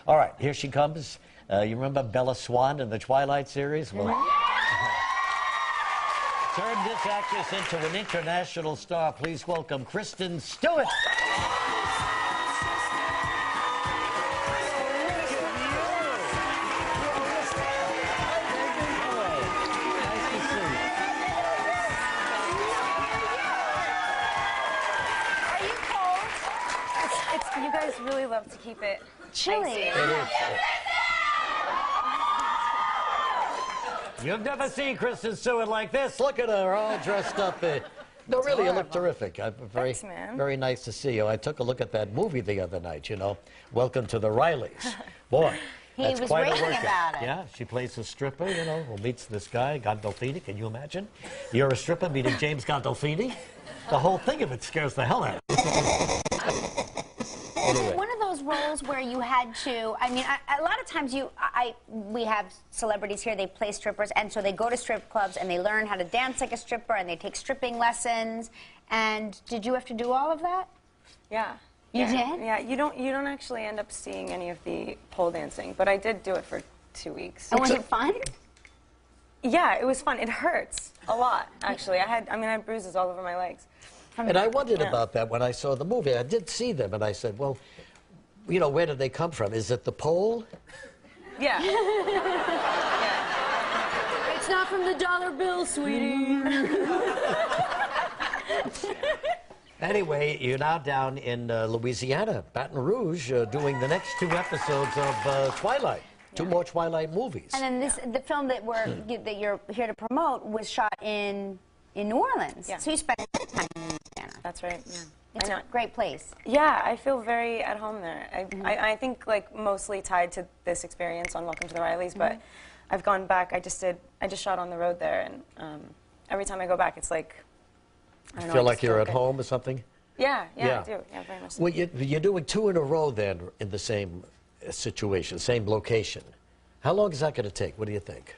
All right, here she comes. You remember Bella Swan in the Twilight series? Well, turned this actress into an international star. Please welcome Kristen Stewart. You guys really love to keep it chilly. It is. You've never seen Kristen Stewart like this. Look at her, all dressed up. No, really, you look terrific. Thanks, man. Very nice to see you. I took a look at that movie the other night, you know, Welcome to the Rileys. Boy, that's quite a workout. About it. Yeah, she plays a stripper, you know, who meets this guy, Gandolfini. Can you imagine? You're a stripper meeting James Gandolfini? The whole thing of it scares the hell out of you. Anyway. One of those roles where you had to, I mean, a lot of times we have celebrities here, they play strippers, and so they go to strip clubs and they learn how to dance like a stripper and they take stripping lessons. And did you have to do all of that? Yeah. You did? Yeah, you don't actually end up seeing any of the pole dancing, but I did do it for 2 weeks. And was it fun? Yeah, it was fun. It hurts a lot, actually. I had bruises all over my legs. And I wondered about that when I saw the movie. I did see them, and I said, well, you know, where did they come from? Is it the pole? Yeah. Yeah. It's not from the dollar bill, sweetie. Anyway, you're now down in Louisiana, Baton Rouge, doing the next 2 episodes of Twilight. 2 more Twilight movies. And then the film that that you're here to promote was shot in New Orleans. Yeah. So you spent time in Louisiana. That's right. Yeah. It's a great place. Yeah, I feel very at home there. I think like mostly tied to this experience on Welcome to the Rileys, but I've gone back. I just shot on the road there, and every time I go back, it's like I don't know. Feel like you're at home or something? Yeah, I do. Yeah, very much so. Well, you're doing 2 in a row then in the same situation, same location. How long is that going to take? What do you think?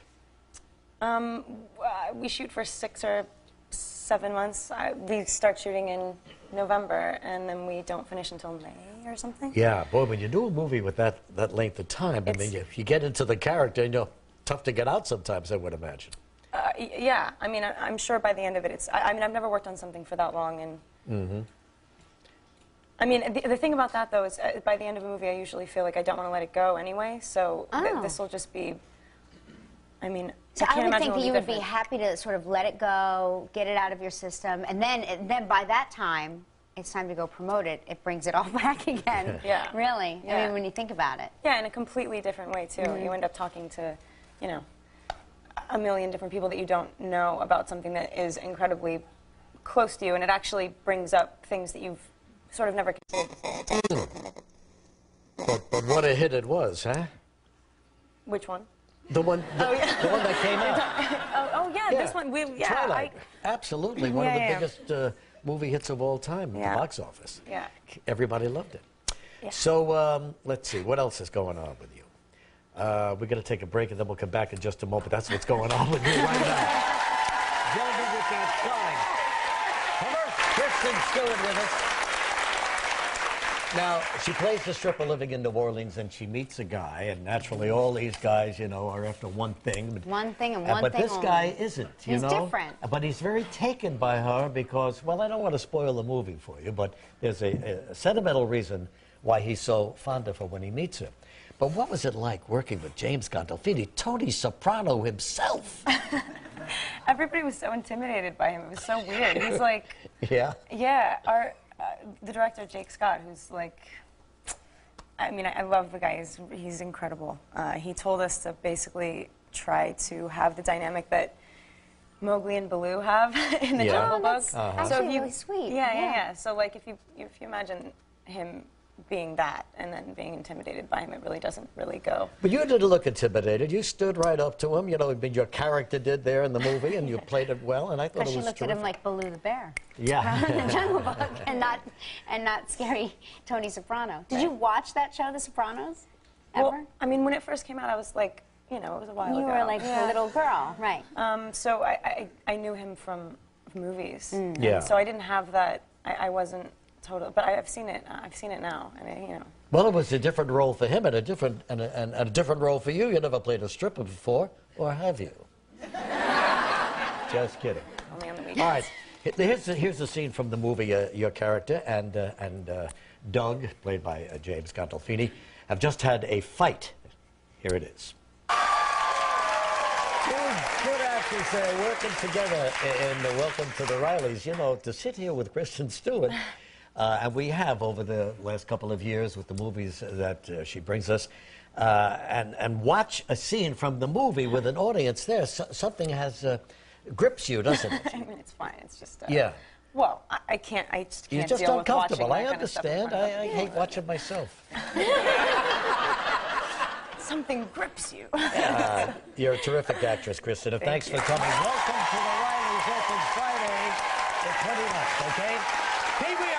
We shoot for 6 or 7 months. We start shooting in November, and then we don't finish until May or something. Yeah, boy, when you do a movie with that length of time, I mean, you get into the character, and you're tough to get out sometimes, I would imagine. Yeah, I mean, I'm sure by the end of it, I mean, I've never worked on something for that long, and I mean, the thing about that, though, is by the end of a movie, I usually feel like I don't want to let it go anyway, so this will just be, I mean, so I would think that you would be different. happy to sort of let it go, get it out of your system, and then by that time, it's time to go promote it. It brings it all back again. Yeah. Really. Yeah. I mean, when you think about it. Yeah, in a completely different way, too. You end up talking to, you know, a million different people that you don't know about something that is incredibly close to you, and it actually brings up things that you've sort of never considered. But what a hit it was, huh? Which one? The one that came out. Yeah, this one. Twilight. Absolutely. One of the biggest movie hits of all time at the box office. Yeah. Everybody loved it. Yeah. So let's see. What else is going on with you? We're going to take a break, and then we'll come back in just a moment. That's what's going on with you right now. Velvet with that shine. Kristen Stewart with us. Now, she plays the stripper living in New Orleans, and she meets a guy, and naturally all these guys, you know, are after one thing. One thing and one thing But this only. guy isn't, you know? He's different. But he's very taken by her because, well, I don't want to spoil the movie for you, but there's a sentimental reason why he's so fond of her when he meets her. But what was it like working with James Gandolfini, Tony Soprano himself? Everybody was so intimidated by him. It was so weird. He's like... Yeah? Yeah, the director, Jake Scott, who's like, I mean, I love the guy. He's incredible. He told us to basically try to have the dynamic that Mowgli and Baloo have in the Jungle Book. Actually really sweet. Yeah. So like, if you imagine him being that and then being intimidated by him, it really doesn't really go. But you didn't look intimidated. You stood right up to him. You know, your character did there in the movie, and you played it well. And I thought it was Because she looked at him like Baloo the bear. Yeah. In the Jungle Book, and not scary Tony Soprano. Did you watch that show, The Sopranos? Ever? Well, I mean, when it first came out, I was like, you know, it was a while ago. You were like a little girl, right? So I knew him from movies. Yeah. So I didn't have that. I wasn't total, but I've seen it. I've seen it now, and you know. Well, it was a different role for him and a different role for you. You never played a stripper before, or have you? Just kidding. Only on the weekends. All right, here's a scene from the movie. Your character and Doug, played by James Gandolfini, have just had a fight. Here it is. Good actors working together in Welcome to the Rileys. You know, to sit here with Kristen Stewart, and we have over the last couple of years with the movies that she brings us, and watch a scene from the movie with an audience there. Something has grips you, doesn't it? I mean, it's fine. It's just. Yeah. Well, I just can't You're just deal with watching uncomfortable. that I kind of stuff in understand. front of I hate watching myself. Something grips you. You're a terrific actress, Kristen. And thanks for coming. Welcome to the Rileys. Open Friday the 29th, okay? Here we are.